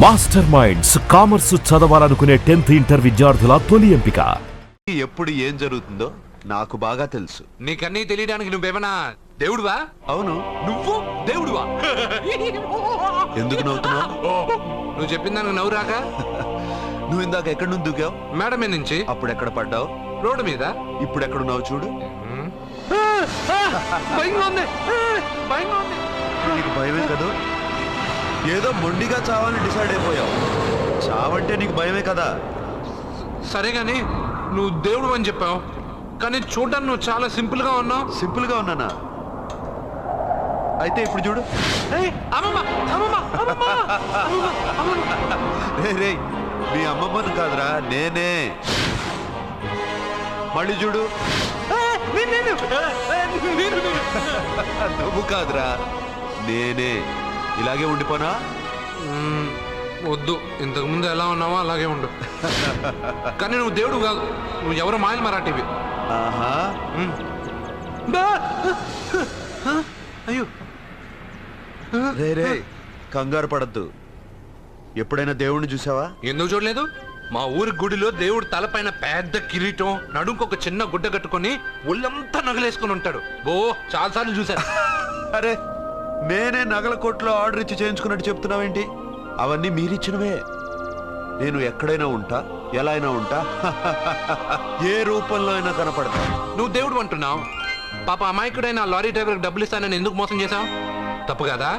Master minds commerce చదవాలనుకునే 10th inter విద్యార్థుల తొలి ఎంపిక. ఎప్పుడు ఏం జరుగుతుందో నాకు బాగా తెలుసు. నీకన్నీ తెలియడానికి నువ్వేమన్నా దేవుడువా? అవును. నువ్వు దేవుడువా? ఎందుకు నవ్వుతున్నావు? నువ్వు చెప్పిన దానికి నవ్వు రాక? నువ్వు ఇందాక ఎక్కడి నుంచి దూకావు? మేడం మీద నుంచి. అప్పుడు ఎక్కడ పడ్డావు? రోడ్డు మీద. ఇప్పుడు ఎక్కడున్నావు చూడు. భయంగా ఉంది, భయంగా ఉంది. నీకు భయమే కదా? ఏదో మొండిగా చావాలని డిసైడ్ అయిపోయావు. చావంటే నీకు భయమే కదా? సరే గాని నువ్వు దేవుడు అని చెప్పావు, కానీ చూడడానికి నువ్వు చాలా సింపుల్ గా ఉన్నావు. సింపుల్ గా ఉన్నానా? అయితే ఇప్పుడు చూడు. రే మీ అమ్మమ్మను కాదురా, నేనే. మళ్ళీ చూడు. నువ్వు కాదురా, నేనే. ఇలాగే ఉండిపోనా? వద్దు, ఇంతకు ముందు ఎలా ఉన్నావో అలాగే ఉండు. కానీ నువ్వు దేవుడు కాదు, నువ్వు ఎవరో మాయలు మరాఠీవి. ఆహా. అయ్యో రే కంగారు పడద్దు. ఎప్పుడైనా దేవుణ్ణి చూసావా? ఎందుకు చూడలేదు? మా ఊరి గుడిలో దేవుడు తలపైన పెద్ద కిరీటం, నడుంకొక చిన్న గుడ్డ కట్టుకొని ఒళ్ళంతా నగలేసుకుని ఉంటాడు. ఓ చాలాసార్లు చూశాను. అరే నేనే నగల కొట్లో ఆర్డర్ ఇచ్చి చేయించుకున్నట్టు చెప్తున్నావేంటి? అవన్నీ మీరిచ్చినవే. నేను ఎక్కడైనా ఉంటా, ఎలా అయినా ఉంటా, ఏ రూపంలో అయినా కనపడతా. నువ్వు దేవుడు అంటున్నావు. పాప అమాయకుడైన లారీ డ్రైవర్కి డబ్బులు ఇస్తానని ఎందుకు మోసం చేశావు? తప్పు కదా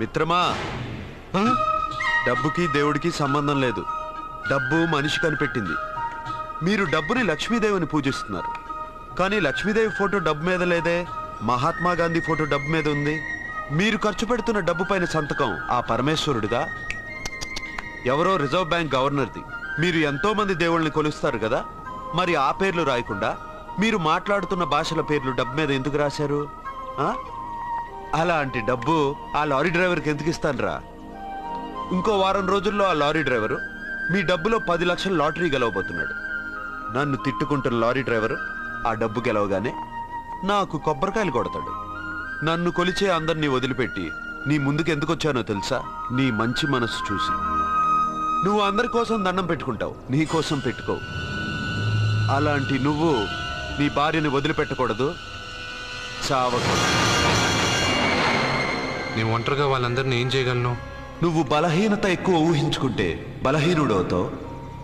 మిత్రమా? డబ్బుకి దేవుడికి సంబంధం లేదు. డబ్బు మనిషి కనిపెట్టింది. మీరు డబ్బుని లక్ష్మీదేవిని పూజిస్తున్నారు, కానీ లక్ష్మీదేవి ఫోటో డబ్బు మీద లేదే. మహాత్మా గాంధీ ఫోటో డబ్బు మీద ఉంది. మీరు ఖర్చు పెడుతున్న డబ్బు పైన సంతకం ఆ పరమేశ్వరుడిగా, ఎవరో రిజర్వ్ బ్యాంక్ గవర్నర్ది. మీరు ఎంతో మంది దేవుళ్ళని కొలుస్తారు కదా, మరి ఆ పేర్లు రాయకుండా మీరు మాట్లాడుతున్న భాషల పేర్లు డబ్బు మీద ఎందుకు రాశారు? అలాంటి డబ్బు ఆ లారీ డ్రైవర్కి ఎందుకు ఇస్తానురా? ఇంకో వారం రోజుల్లో ఆ లారీ డ్రైవరు మీ డబ్బులో 10 లక్షల లాటరీ గెలవబోతున్నాడు. నన్ను తిట్టుకుంటున్న లారీ డ్రైవరు ఆ డబ్బు గెలవగానే నాకు కొబ్బరికాయలు కొడతాడు. నన్ను కొలిచే అందరినీ వదిలిపెట్టి నీ ముందుకు ఎందుకు వచ్చానో తెలుసా? నీ మంచి మనసు చూసి. నువ్వు అందరి కోసం దండం పెట్టుకుంటావు, నీ కోసం పెట్టుకోవు. అలాంటి నువ్వు నీ భార్యని వదిలిపెట్టకూడదు, చావకూడదు. నేను ఒంటరిగా వాళ్ళందరినీ ఏం చేయగలను? నువ్వు బలహీనత ఎక్కువ ఊహించుకుంటే బలహీనుడు అవుతావు.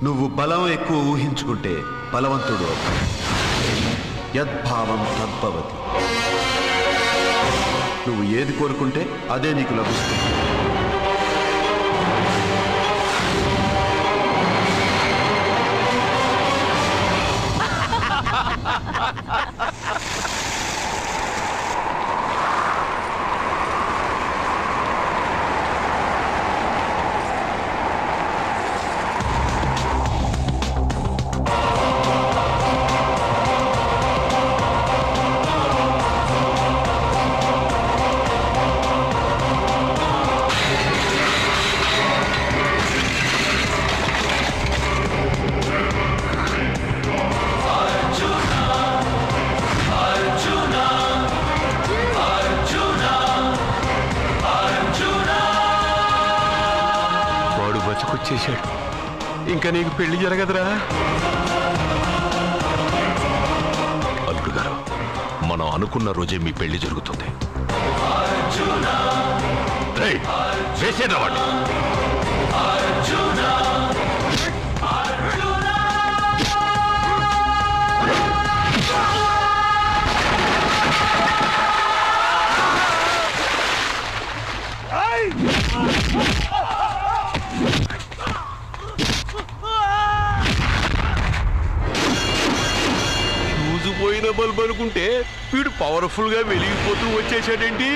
నువ్వు బలం ఎక్కువ ఊహించుకుంటే బలవంతుడు అవుతావు. యద్భావం తద్భవతి. నువ్వు ఏది కోరుకుంటే అదే నీకు లభిస్తుంది. బతికొచ్చేశాడు. ఇంకా నీకు పెళ్లి జరగదురా. అల్లుడు గారు, మనం అనుకున్న రోజే మీ పెళ్లి జరుగుతుంది. వేసేద్దామండి. పోయిన బల్బు అనుకుంటే వీడు పవర్ఫుల్ గా వెలిగిపోతూ వచ్చేసాడేంటి?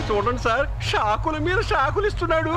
చూడండి సార్, షాకుల మీద షాకులు ఇస్తున్నాడు.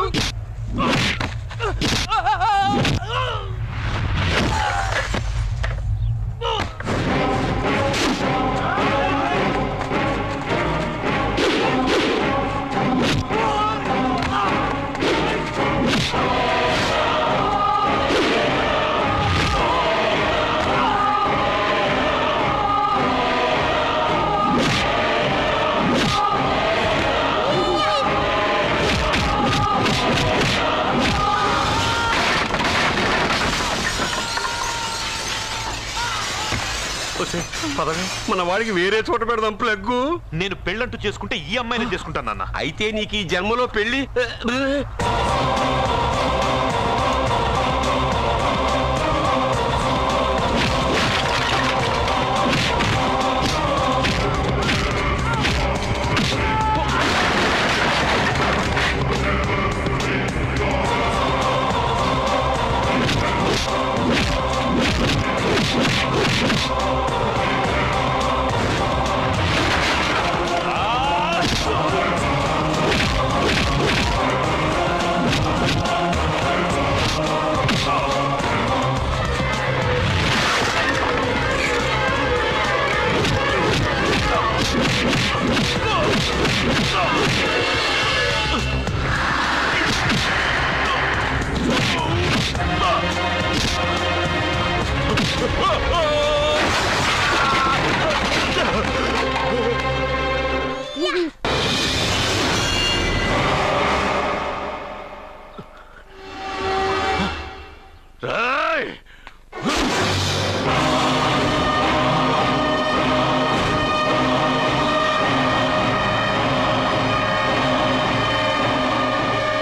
నమస్తే పదవి మన వాడికి వేరే చోట పెడదాం ప్లగ్గు. నేను పెళ్ళంటూ చేసుకుంటే ఈ అమ్మాయిని చేసుకుంటాను నాన్న. అయితే నీకు ఈ జన్మలో పెళ్లి.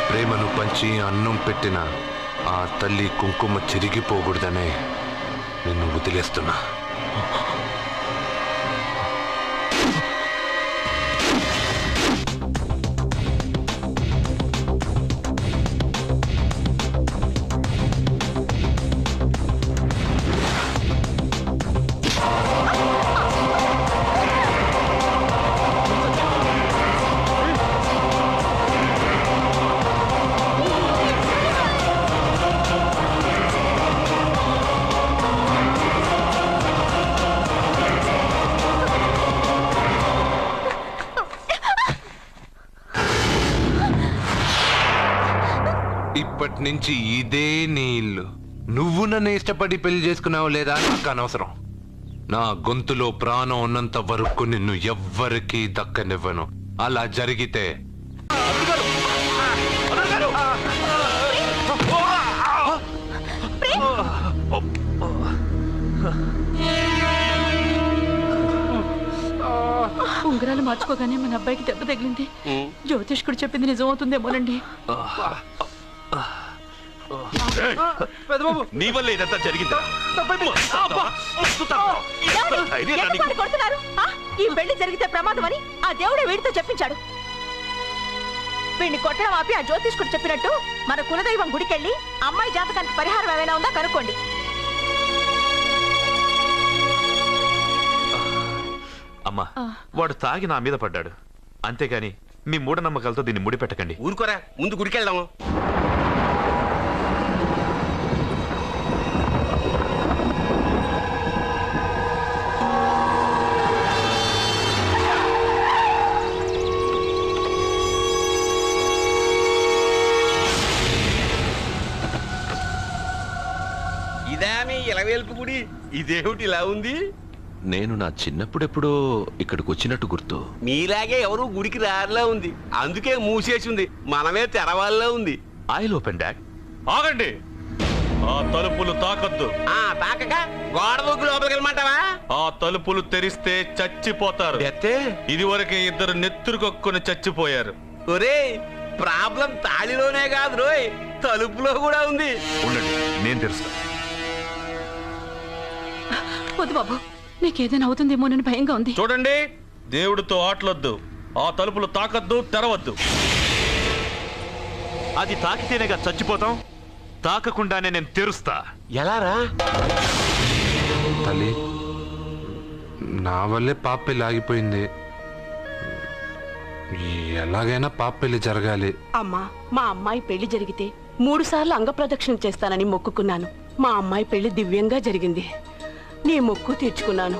ప్రేమను పంచి అన్నం పెట్టిన ఆ తల్లి కుంకుమ చెరిగిపోకూడదనే నిన్ను వదిలేస్తున్నా. ఇప్పటి నుంచి ఇదే నీ ఇల్లు. నువ్వు నన్ను ఇష్టపడి పెళ్లి చేసుకున్నావు లేదా నాకు అనవసరం. నా గొంతులో ప్రాణం ఉన్నంత వరకు నిన్ను ఎవ్వరికీ దక్కనివ్వను. అలా జరిగితే ఉంగరాలు మార్చుకోగానే మన అబ్బాయికి దెబ్బ తగిలింది. జ్యోతిష్కుడు చెప్పింది నిజమవుతుందేమోనండి. నీ వల్ల ఇదంతా జరిగిందా? ఈ పెళ్లి జరిగితే ప్రమాదం అని ఆ దేవుడే వీడితో చెప్పించాడు. వీడిని కొట్టడం ఆపి ఆ జ్యోతిష్కుడు చెప్పినట్టు మన కులదైవం గుడికెళ్ళి అమ్మాయి జాతకానికి పరిహారం ఏమైనా ఉందా కనుక్కోండి. అమ్మా, వాడు తాగి నా మీద పడ్డాడు, అంతేగాని మీ మూఢనమ్మకాలతో దీన్ని ముడిపెట్టకండి. ఊరుకోరా, ముందు గుడికెళ్దాము. ఇదా మీ ఇలవేల్పు గుడి? ఇదేమిటి ఇలా ఉంది? నేను నా చిన్నప్పుడెప్పుడో ఇక్కడికి వచ్చినట్టు గుర్తు. మీలాగే ఎవరు గుడికి రారులా ఉంది, అందుకే మూసేసి ఉంది. మనమే తెరవాళ్ళలో ఉంది. I'll open dad. ఆగండి, ఆ తలుపులు తాకద్దు. తాకక గోడ దూకి లోపలికి వెళ్ళమంటావా? ఆ తలుపులు తెరిస్తే చచ్చిపోతారు. ఇదివరకే ఇద్దరు నెత్తురుకొక్కుని చచ్చిపోయారు. ఒరే, ప్రాబ్లం తాళిలోనే కాదు రోయ్, తలుపులో కూడా ఉంది. ఉండండి, నేను తెలుసు. వద్దు బాబు, నీకేదైనా అవుతుందేమోనని భయంగా ఉంది. చూడండి, దేవుడితో ఆటలొద్దు. ఆ తలుపులు తాకద్దు, తెరవద్దు. అది తాకితేనేగా చచ్చిపోతాం, తాకకుండానే నేను తెరుస్తా. ఎలారా? తల్లి, నా వల్లే పాప పెళ్లి ఆగిపోయింది. ఎలాగైనా పాప పెళ్లి జరగాలి. అమ్మా, మా అమ్మాయి పెళ్లి జరిగితే 3 సార్లు అంగప్రదక్షిణ చేస్తానని మొక్కుకున్నాను. మా అమ్మాయి పెళ్లి దివ్యంగా జరిగింది. నీ మొక్కు తీర్చుకున్నాను.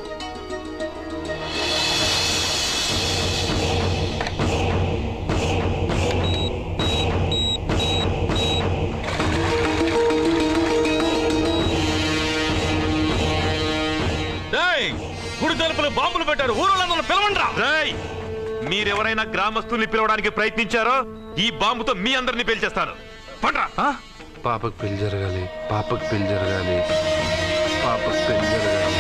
గుడి తలుపులు బాంబులు పెట్టారు, ఊరోళ్ళందరూ పిలవండ్రా. మీరెవరైనా గ్రామస్తుల్ని పిలవడానికి ప్రయత్నించారో ఈ బాంబుతో మీ అందరినీ పేల్చేస్తాను. పండ్రా. పాపకు పెళ్లి జరగాలి, పాపకు పెళ్లి జరగాలి, పాపకు పెళ్లి జరగాలి.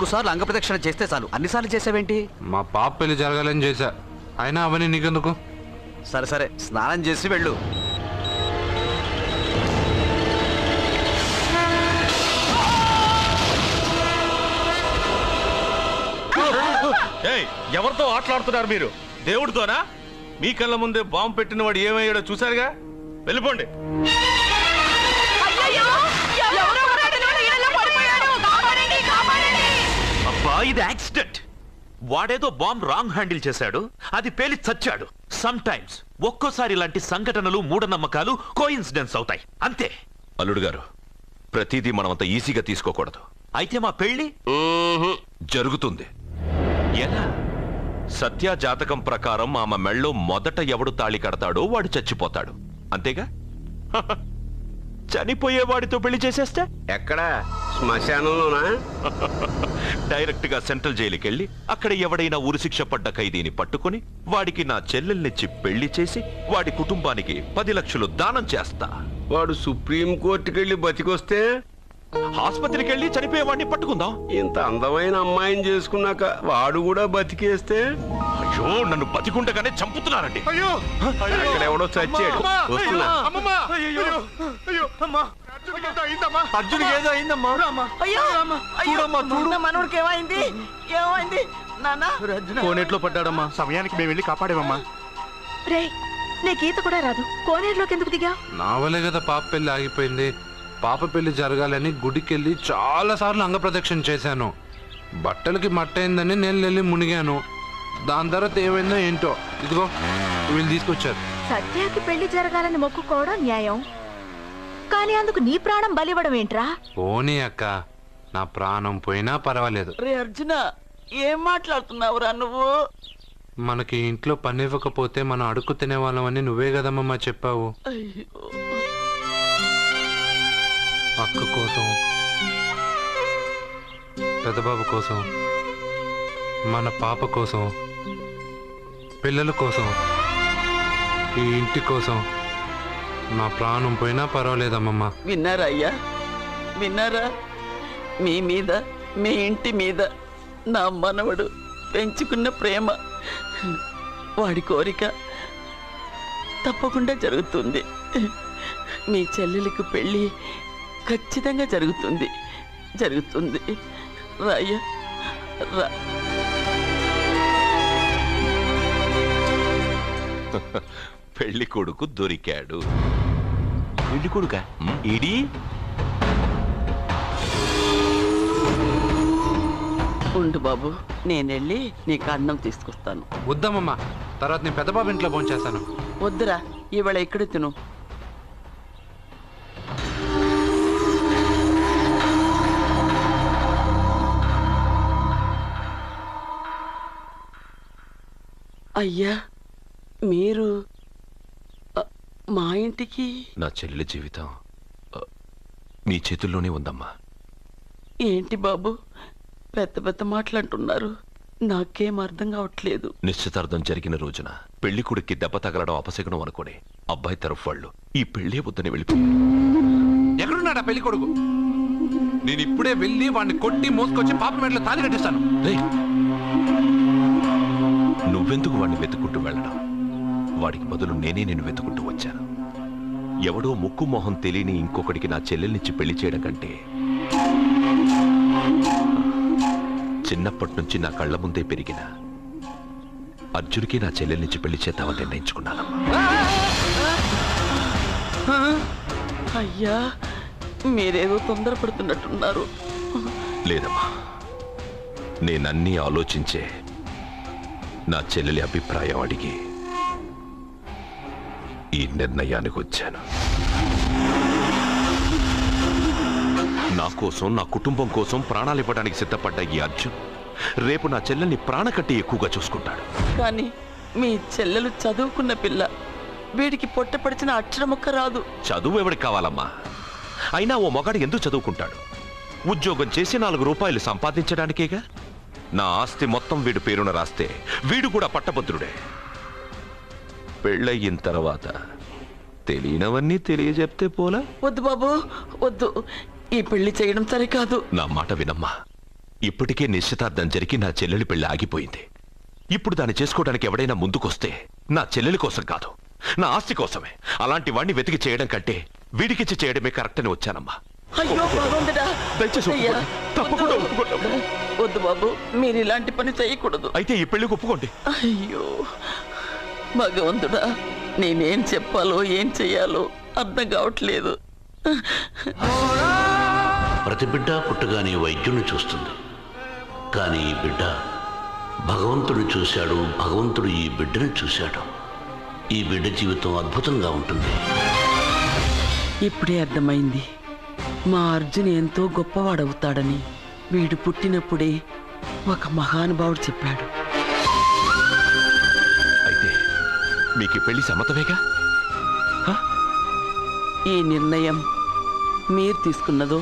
3 సార్లు అంగప్రదక్షిణ చేస్తే చాలు. అన్నిసార్లు చేసావేంటి? మా పాప పెళ్లి జరగాలని చేశా, అయినా అవన్నీ నీకెందుకు? సరే సరే, స్నానం చేసి వెళ్ళు. ఏయ్, ఎవరితో ఆటలాడుతున్నారు మీరు? దేవుడితోనా? మీ కళ్ళ ముందే బాంబు పెట్టిన వాడు ఏమయ్యాడో చూసారుగా. వెళ్ళిపోండి. అబ్బా, ఇది యాక్సిడెంట్. వాడేదో బాంబ్ రాంగ్ హ్యాండిల్ చేశాడు, అది పేలి చచ్చాడు. సమ్ టైమ్స్ ఒక్కోసారి ఇలాంటి సంఘటనలు మూఢనమ్మకాలు కోఇన్సిడెన్స్ అవుతాయి, అంతే. అల్లుడు గారు, ప్రతిదీ మనమంత ఈజీగా తీసుకోకూడదు. అయితే మా పెళ్లి జరుగుతుంది. ఎలా? సత్య జాతకం ప్రకారం ఆమె మెళ్ళో మొదట ఎవడు తాళి కడతాడో వాడు చచ్చిపోతాడు, అంతేగా? చనిపోయేవాడితో పెళ్లి చేసేస్తే ఎక్కడా? శ్మశానంలోనా? డైరెక్ట్ గా సెంట్రల్ జైలుకి వెళ్ళి అక్కడ ఎవడైనా ఉరిశిక్ష పడ్డ ఖైదీని పట్టుకుని వాడికి నా చెల్లెల్నిచ్చి పెళ్లి చేసి వాడి కుటుంబానికి 10 లక్షలు దానం చేస్తా. వాడు సుప్రీం కోర్టుకి వెళ్ళి బతికొస్తే ఆసుపత్రికి వెళ్ళి చనిపోయేవాడిని పట్టుకుందాం. ఇంత అందమైన అమ్మాయిని చేసుకున్నాక వాడు కూడా బతికేస్తే? అయ్యో, నన్ను బతికుండగానే చంపుతున్నారండి. అక్కడ ఎవడో చచ్చాడు. వస్తున్నా. అర్జునికి ఏదో అయిందమ్మా. మనోడికి ఏమైంది? ఏమైంది నాన్న? కోనేట్లో పడ్డాడమ్మా. సమయానికి మేము వెళ్ళి కాపాడేమమ్మా. రే, నీకు ఈత కూడా రాదు, కోనేరులోకి ఎందుకు దిగా? నా వల్లే కదా పాప పెళ్లి ఆగిపోయింది. పాప పెళ్లి జరగాలని గుడికెళ్ళి చాలా సార్లు అంగప్రదక్షిణ చేశాను. బట్టలకి మట్టయిందని నేను వెళ్ళి మునిగాను. దాని తర్వాత ఏమైందో ఏంటో, ఇదిగో వీళ్ళు తీసుకొచ్చారు. సత్యాకి పెళ్లి జరగాలని మొక్కుకోవడం న్యాయం, కానీ అందుకు నీ ప్రాణం బలివ్వడం ఏంట్రా? పోనీ అక్క, నా ప్రాణం పోయినా పర్వాలేదు. రే అర్జున, ఏం మాట్లాడుతున్నావురా నువ్వు? మనకి ఇంట్లో పని ఇవ్వకపోతే మనం అడుక్కు తినేవాళ్ళమని నువ్వే కదమ్మా చెప్పావు. అక్క కోసం, పెద్దబాబు కోసం, మన పాప కోసం, పిల్లల కోసం, ఈ ఇంటి కోసం నా ప్రాణం పోయినా పర్వాలేదమ్మమ్మ. విన్నారా అయ్యా, విన్నారా? మీ మీద, మీ ఇంటి మీద నా మనవడు పెంచుకున్న ప్రేమ, వాడి కోరిక తప్పకుండా జరుగుతుంది. మీ చెల్లెలకు పెళ్ళి ఖచ్చితంగా జరుగుతుంది, జరుగుతుంది. రాయ్యా రా. పెళ్లి కొడుకు దొరికాడు. పెళ్లి కొడుక ఇడి? ఉండు బాబు, నేనెళ్ళి నీకు అన్నం తీసుకొస్తాను. వద్దమ్మమ్మ, తర్వాత నేను పెద్దబాబు ఇంట్లో భోంచేస్తాను. వద్దురా, ఇవాళ ఇక్కడ తిను. అయ్యా, మీరు మా ఇంటికి? నా చెల్లెలి జీవితం మీ చేతుల్లోనే ఉందమ్మా. ఏంటి బాబు పెద్ద పెద్ద మాటలంటున్నారు? నాకేం అర్థం కావట్లేదు. నిశ్చితార్థం జరిగిన రోజున పెళ్లి కొడుక్కి దెబ్బ తగలడం అపశకునం అనుకుని అబ్బాయి తరఫు వాళ్ళు ఈ పెళ్లే వద్దని వెళ్ళిపోయారు. ఎక్కడున్నాడా పెళ్లి కొడుకు? నేను ఇప్పుడే వెళ్ళి వాడిని కొట్టి మోసుకొచ్చి పాప మెడలో తాళి కట్టిస్తాను. నువ్వెందుకు వాడిని వెతుక్కుంటూ వెళ్ళడం? వాడికి బదులు నేనే నిన్ను వెతుకుంటూ వచ్చాను. ఎవడో ముక్కు మొహం తెలియని ఇంకొకడికి నా చెల్లెల్నిచ్చి పెళ్లి చేయడం కంటే చిన్నప్పటి నుంచి నా కళ్ళ ముందే పెరిగిన అర్జున్కి నా చెల్లెల్నిచ్చి పెళ్లి చేద్దామని నిర్ణయించుకున్నానమ్మా. అయ్యా, మీరేదో తొందరపడుతున్నట్టున్నారు. లేదమ్మా, నేనన్నీ ఆలోచించే నా చెల్లెలి అభిప్రాయం అడిగి ఈ నిర్ణయానికి వచ్చాను. నా కోసం, నా కుటుంబం కోసం ప్రాణాలు ఇవ్వడానికి సిద్ధపడ్డ ఈ అర్జున్ రేపు నా చెల్లెల్ని ప్రాణకట్టి ఎక్కువగా చూసుకుంటాడు. కానీ మీ చెల్లెలు చదువుకున్న పిల్ల, వీడికి పొట్టపడిచిన అక్షరముక్క రాదు. చదువు ఎవడికి కావాలమ్మా? అయినా ఓ మొగాడు ఎందుకు చదువుకుంటాడు? ఉద్యోగం చేసి 4 రూపాయలు సంపాదించడానికేగా. నా ఆస్తి మొత్తం వీడు పేరున రాస్తే వీడు కూడా పట్టభద్రుడే. పెళ్ళయిన తర్వాత తెలియనవన్నీ తెలియజెప్తే పోలా? వద్దు బాబు, వద్దు. ఈ పెళ్లి చేయడం సరికాదు. నా మాట వినమ్మా. ఇప్పటికే నిశ్చితార్థం జరిగి నా చెల్లెలి పెళ్లి ఆగిపోయింది. ఇప్పుడు దాన్ని చేసుకోవడానికి ఎవడైనా ముందుకొస్తే నా చెల్లెలి కోసం కాదు, నా ఆస్తి కోసమే. అలాంటి వాణ్ణి వెతికి చేయడం కంటే వీడికిచ్చి చేయడమే కరెక్ట్ అని వచ్చానమ్మా. అయ్యో భగవంతుడా, దయచేసి అయ్యా, ఒప్పుకోండి. తప్పకుండా ఒప్పుకోండి. వద్దు బాబు, మీరు ఇలాంటి పని చేయకూడదు. అయితే ఈ పెళ్లికి ఒప్పుకోండి. అయ్యో భగవంతుడా, నేనేం చెప్పాలో ఏం చెయ్యాలో అర్థం కావట్లేదు. ప్రతి బిడ్డ పుట్టగానే వైద్యుని చూస్తుంది, కానీ ఈ బిడ్డ భగవంతుడు చూశాడు, భగవంతుడు ఈ బిడ్డను చూశాడు. ఈ బిడ్డ జీవితం అద్భుతంగా ఉంటుంది. ఇప్పుడే అర్థమైంది, మా అర్జున్ ఎంతో గొప్పవాడవుతాడని. వీడు పుట్టినప్పుడే ఒక మహానుభావుడు చెప్పాడు. అయితే మీకు ఈ పెళ్లి సమ్మతమేగా? ఈ నిర్ణయం మీరు తీసుకున్నదో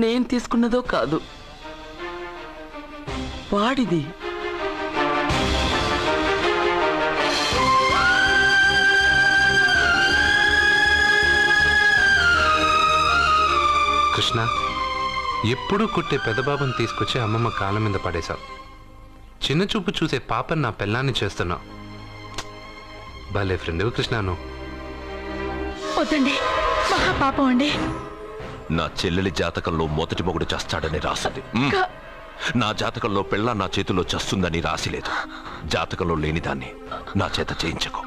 నేను తీసుకున్నదో కాదు, వాడిది. కృష్ణ, ఎప్పుడూ కుట్టే పెదబాబుని తీసుకొచ్చి అమ్మమ్మ కాళ్ళ మీద పడేశావు. చిన్న చూపు చూసే పాపని నా పెళ్ళాన్ని చేస్తున్నావు. భలే ఫ్రెండ్ కృష్ణను. వద్దండి, మహాపాపం అండి. నా చెల్లెలి జాతకంలో మొదటి మొగుడు చస్తాడని రాసింది. నా జాతకంలో పెళ్ళ నా చేతిలో చస్తుందని రాసిలేదు. జాతకంలో లేని దాన్ని నా చేత చేయించకు.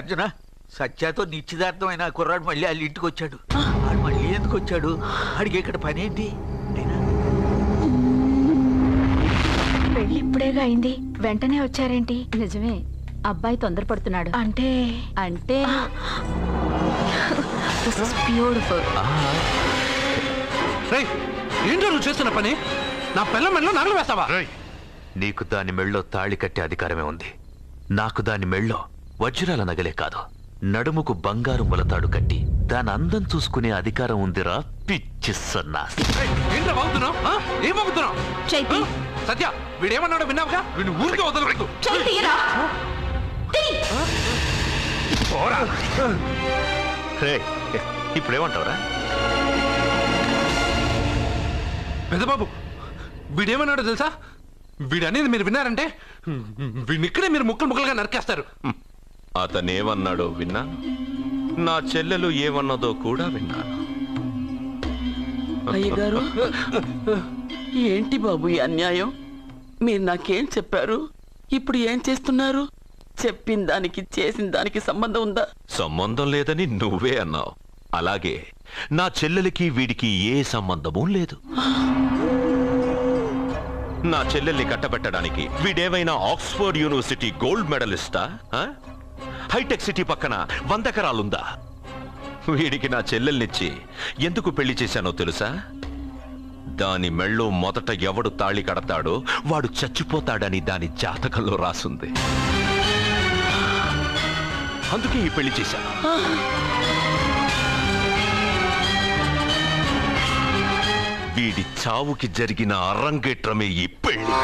అర్జున, సత్యాతో నిశ్చితార్థమైన కుర్రాడు మళ్ళీ వాళ్ళ ఇంటికి వచ్చాడు. వాడు మళ్ళీ ఎందుకు వచ్చాడు? వాడికి ఇక్కడ పని ఏంటి? పెళ్లి ఇప్పుడేగా అయింది, వెంటనే వచ్చారేంటి? నిజమే, అబ్బాయి తొందరపడుతున్నాడు. అంటే అంటే బ్యూటిఫుల్. ఏంటో నువ్వు చేస్తున్న పని? నా పిల్ల మెళ్ళలో నగలు వేస్తావా? నీకు దాని మెళ్ళో తాళి కట్టే అధికారమే ఉంది. నాకు దాని మెళ్ళో వజ్రాల నగలే కాదు, నడుముకు బంగారు మొలతాడు కట్టి దాని అందం చూసుకునే అధికారం ఉందిరా పిచ్చి సన్నాసి. సత్య, వీడేమన్నాడో విన్నావుగా? వీడిని ఊరికే వదలకూడదు. ఇప్పుడేమంటావురా? పెద్దబాబు, వీడేమన్నాడో తెలుసా? వీడనేది మీరు విన్నారంటే వీడిని ఇక్కడే మీరు ముక్కలు ముక్కలుగా నరికేస్తారు. అతనేమన్నాడో విన్నాను, నా చెల్లెలు ఏమన్నదో కూడా విన్నాను. అయ్యగారు, ఏంటి బాబు ఈ అన్యాయం? మీరు నాకేం చెప్పారు, ఇప్పుడు ఏం చేస్తున్నారు? చెప్పిన దానికి చేసిన దానికి సంబంధం ఉందా? సంబంధం లేదని నువ్వే అన్నావు. అలాగే నా చెల్లెలికి వీడికి ఏ సంబంధమూ లేదు. నా చెల్లెల్ని కట్టబెట్టడానికి వీడేమైనా ఆక్స్ఫర్డ్ యూనివర్సిటీ గోల్డ్ మెడలిస్టా? హైటెక్ సిటీ పక్కన 100 ఎకరాలుందా? వీడికి నా చెల్లెల్నిచ్చి ఎందుకు పెళ్లి చేశానో తెలుసా? దాని మెళ్ళో మొదట ఎవడు తాళి కడతాడో వాడు చచ్చిపోతాడని దాని జాతకంలో రాసుంది. అందుకే ఈ పెళ్లి చేశాను. వీడి చావుకి జరిగిన అరంగేట్రమే ఈ పెళ్లి.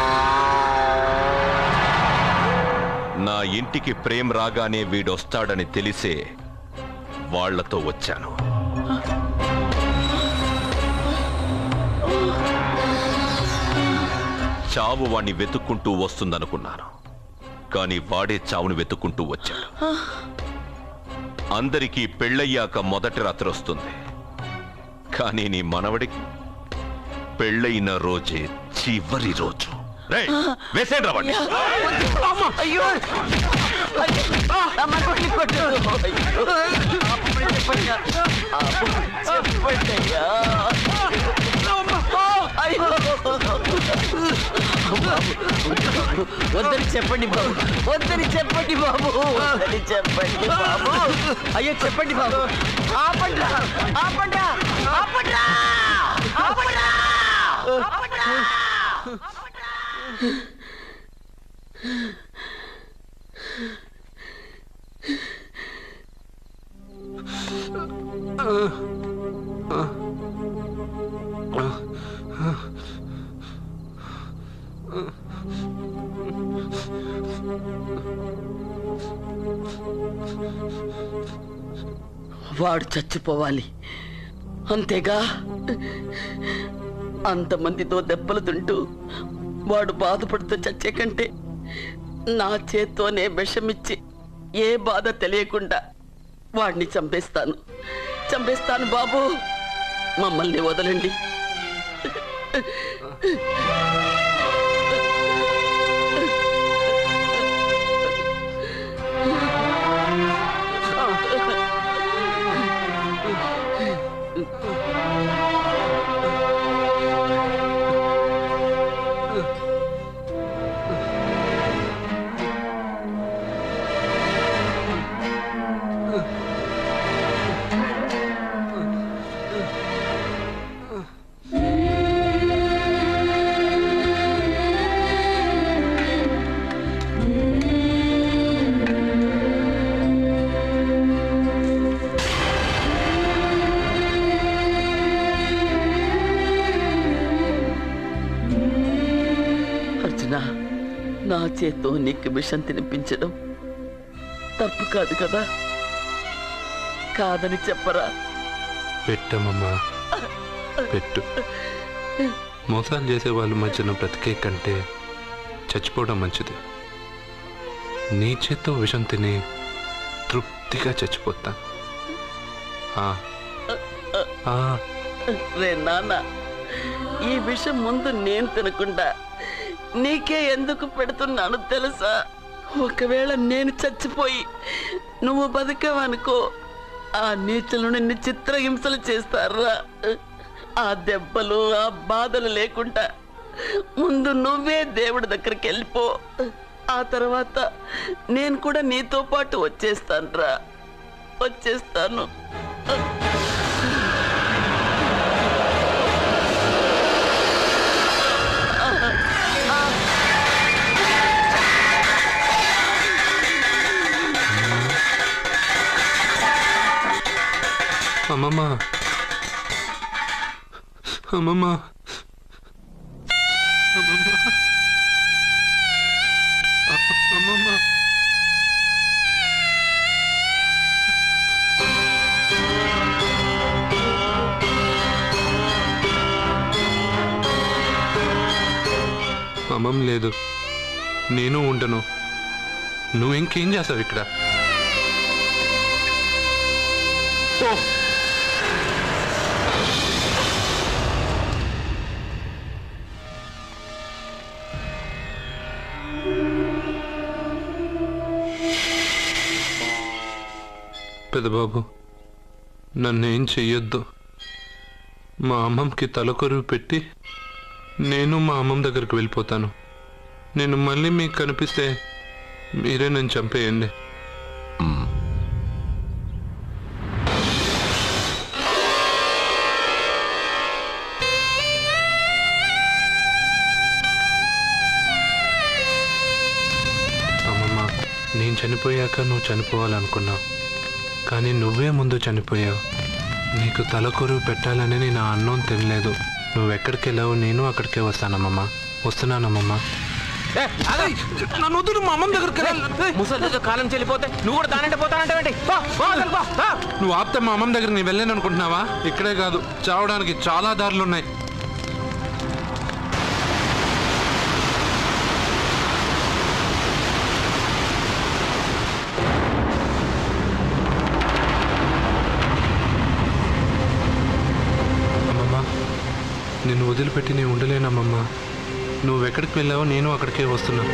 నా ఇంటికి ప్రేమ్ రాగానే వీడొస్తాడని తెలిసే వాళ్లతో వచ్చాను. చావు వాణ్ణి వెతుక్కుంటూ వస్తుందనుకున్నాను, కానీ వాడే చావుని వెతుక్కుంటూ వచ్చాడు. అందరికీ పెళ్ళయ్యాక మొదటి రాత్రి వస్తుంది, కానీ నీ మనవడికి పెళ్ళైన రోజే చివరి రోజు. రేయ్, వేసేయండి రా వాడిని. అయ్యో అమ్మని కొట్టు. అయ్యో, చెప్పండి అయ్యా. అయ్యో, వద్దని చెప్పండి బాబు, వద్దని చెప్పండి బాబు, వద్దని చెప్పండి బాబు. అయ్యో చెప్పండి బాబు. ఆపండ్రా, ఆపండ్రా, ఆపండ్రా, ఆపండ్రా, ఆపండ్రా. వాడు చచ్చిపోవాలి అంతేగా. అంతమందితో దెబ్బలు తింటూ వాడు బాధపడుతూ చచ్చే కంటే నా చేత్తోనే విషమిచ్చి ఏ బాధ తెలియకుండా వాడిని చంపేస్తాను, చంపేస్తాను బాబు. మమ్మల్ని వదలండి. నా చేత్తో నీకు విషం తినిపించడం తప్పు కాదు కదా? కాదని చెప్పరా? పెట్టమమ్మా, పెట్టు. మోసాలు చేసే వాళ్ళ మధ్యన బ్రతికే కంటే చచ్చిపోవడం మంచిది. నీ చేత్తో విషం తిని తృప్తిగా చచ్చిపోతా. రే నాన్న, ఈ విషయం ముందు నేను తినకుండా నీకే ఎందుకు పెడుతున్నాను తెలుసా? ఒకవేళ నేను చచ్చిపోయి నువ్వు బతికావనుకో, ఆ నీచులు నిన్ను చిత్రహింసలు చేస్తారా? ఆ దెబ్బలు ఆ బాధలు లేకుండా ముందు నువ్వే దేవుడి దగ్గరికి వెళ్ళిపో. ఆ తర్వాత నేను కూడా నీతో పాటు వచ్చేస్తానురా, వచ్చేస్తాను. అమ్మమ్మ, అమ్మమ్మ, అమ్మమ్మ, అమ్మమ్మ. అమ్మమ్మ లేదు, నేను ఉండను. నువ్వు ఇంకేం చేస్తావు ఇక్కడ? పెద్దబాబు, నన్నేం చెయ్యొద్దు. మా అమ్మమ్మకి తలకొరువు పెట్టి నేను మా అమ్మమ్మ దగ్గరికి వెళ్ళిపోతాను. నేను మళ్ళీ మీకు కనిపిస్తే మీరే నన్ను చంపేయండి. అమ్మమ్మ, నేను చనిపోయాక నువ్వు చనిపోవాలనుకున్నావు, కానీ నువ్వే ముందు చనిపోయావు. నీకు తలకొరువు పెట్టాలని నేను ఆ అన్నం తినలేదు. నువ్వెక్కడికి వెళ్ళావు, నేను అక్కడికే వస్తానమ్మమ్మ. వస్తున్నానమ్మమ్మ. నన్ను వద్దు, మా అమ్మమ్మ దగ్గరికి ముసలితో కాలం చెల్లిపోతే నువ్వు కూడా దానంటే పోతానంటే నువ్వు ఆపితే మా అమ్మమ్మ దగ్గర నేను వెళ్ళాను అనుకుంటున్నావా? ఇక్కడే కాదు, చావడానికి చాలా దారులు ఉన్నాయి. నిన్ను వదిలిపెట్టి నేను ఉండలేనమ్మమ్మా. నువ్వెక్కడికి వెళ్ళావో నేను అక్కడికే వస్తున్నా.